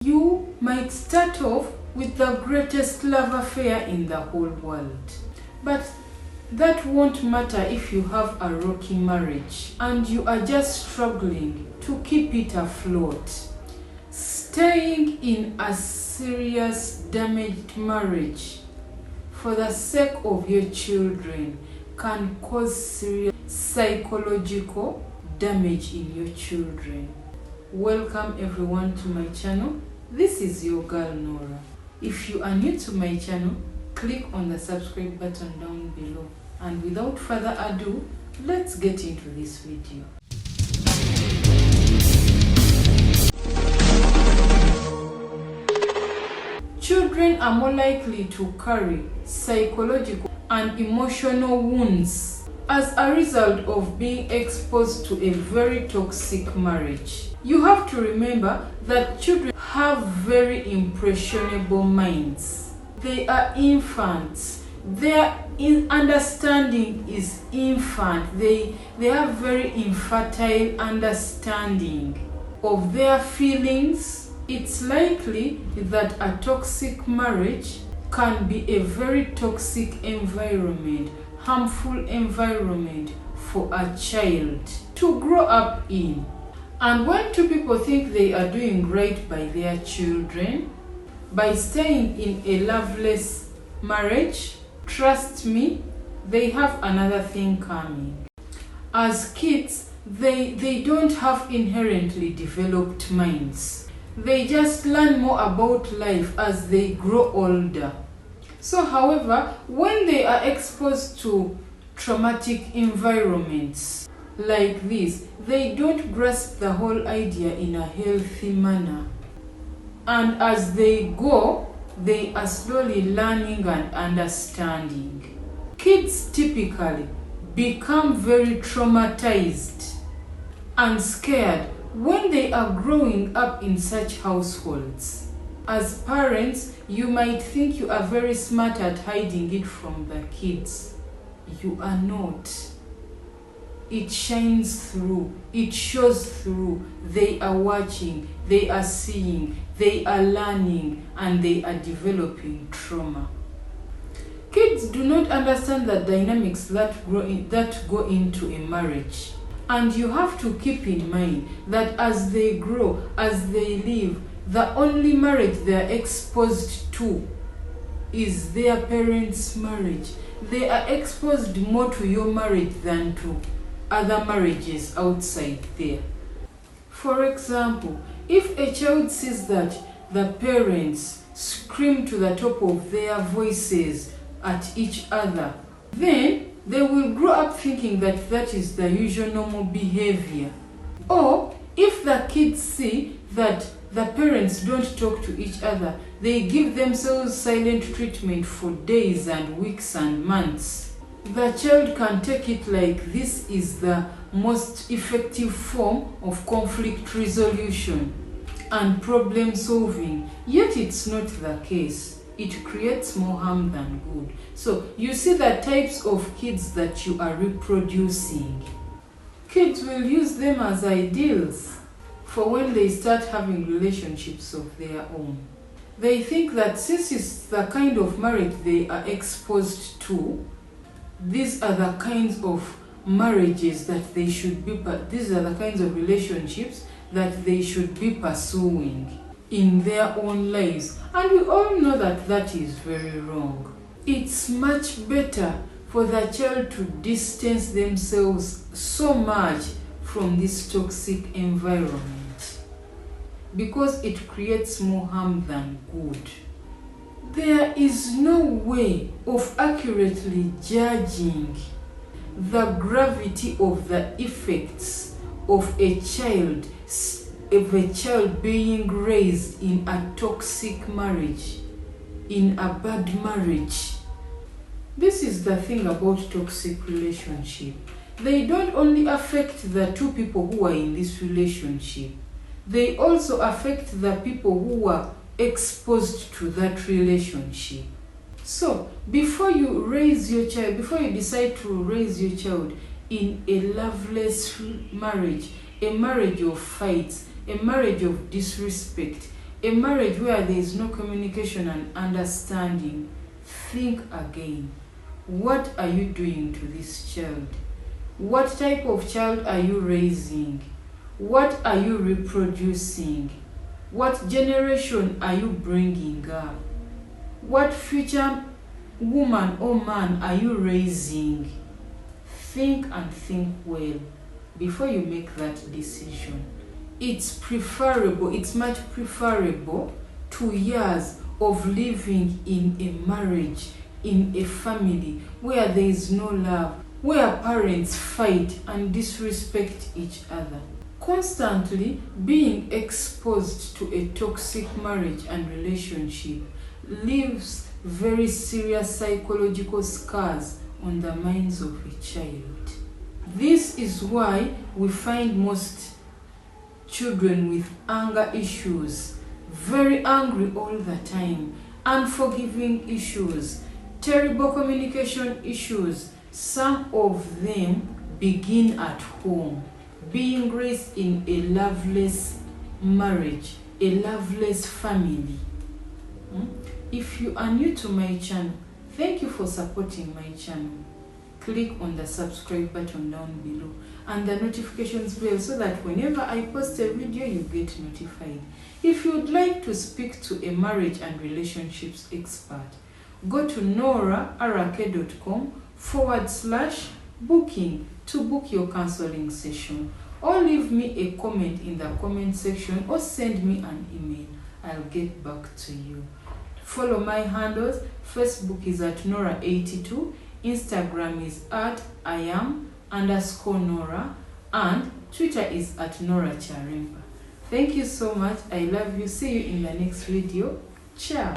You might start off with the greatest love affair in the whole world, but that won't matter if you have a rocky marriage and you are just struggling to keep it afloat. Staying in a serious damaged marriage for the sake of your children can cause serious psychological damage in your children. Welcome everyone to my channel. This is your girl Nora. If you are new to my channel, click on the subscribe button down below. And without further ado, let's get into this video. Children are more likely to carry psychological and emotional wounds as a result of being exposed to a very toxic marriage. You have to remember that children have very impressionable minds. They are infants. Their understanding is infant. They have very infantile understanding of their feelings. It's likely that a toxic marriage can be a very toxic environment, harmful environment for a child to grow up in. And when two people think they are doing right by their children, by staying in a loveless marriage, trust me, they have another thing coming. As kids, they don't have inherently developed minds. They just learn more about life as they grow older. So, however, when they are exposed to traumatic environments like this, they don't grasp the whole idea in a healthy manner. And as they go, they are slowly learning and understanding. Kids typically become very traumatized and scared when they are growing up in such households. As parents, you might think you are very smart at hiding it from the kids. You are not. It shines through, it shows through. They are watching, they are seeing, they are learning, and they are developing trauma. Kids do not understand the dynamics that go into a marriage. And you have to keep in mind that as they grow, as they live, the only marriage they are exposed to is their parents' marriage. They are exposed more to your marriage than to other marriages outside there. For example, if a child sees that the parents scream to the top of their voices at each other, then they will grow up thinking that that is the usual normal behavior. Or if the kids see that the parents don't talk to each other, they give themselves silent treatment for days and weeks and months. The child can take it like this is the most effective form of conflict resolution and problem solving. Yet it's not the case. It creates more harm than good. So you see the types of kids that you are reproducing. Kids will use them as ideals for when they start having relationships of their own. They think that since it's the kind of marriage they are exposed to, these are the kinds of marriages that they should be, these are the kinds of relationships that they should be pursuing in their own lives. And we all know that that is very wrong. It's much better for the child to distance themselves so much from this toxic environment because it creates more harm than good. There is no way of accurately judging the gravity of the effects of a child being raised in a toxic marriage, in a bad marriage. This is the thing about toxic relationship. They don't only affect the two people who are in this relationship. They also affect the people who are exposed to that relationship. So, before you raise your child, before you decide to raise your child in a loveless marriage, a marriage of fights, a marriage of disrespect, A marriage where there is no communication and understanding, think again. What are you doing to this child? What type of child are you raising? What are you reproducing? What generation are you bringing up? What future woman or man are you raising? Think and think well before you make that decision. It's much preferable to years of living in a marriage, in a family where there is no love, where parents fight and disrespect each other. Constantly being exposed to a toxic marriage and relationship leaves very serious psychological scars on the minds of a child. This is why we find most children with anger issues, very angry all the time, unforgiving issues, terrible communication issues. Some of them begin at home, being raised in a loveless marriage, a loveless family. If you are new to my channel, thank you for supporting my channel. Click on the subscribe button down below and the notifications bell so that whenever I post a video, you get notified. If you would like to speak to a marriage and relationships expert, go to norarake.com/booking to book your counseling session, or leave me a comment in the comment section or send me an email. I'll get back to you. Follow my handles. Facebook is at Nora82, Instagram is at @Iam_Nora, and Twitter is at Nora Charempa. Thank you so much. I love you. See you in the next video. Ciao.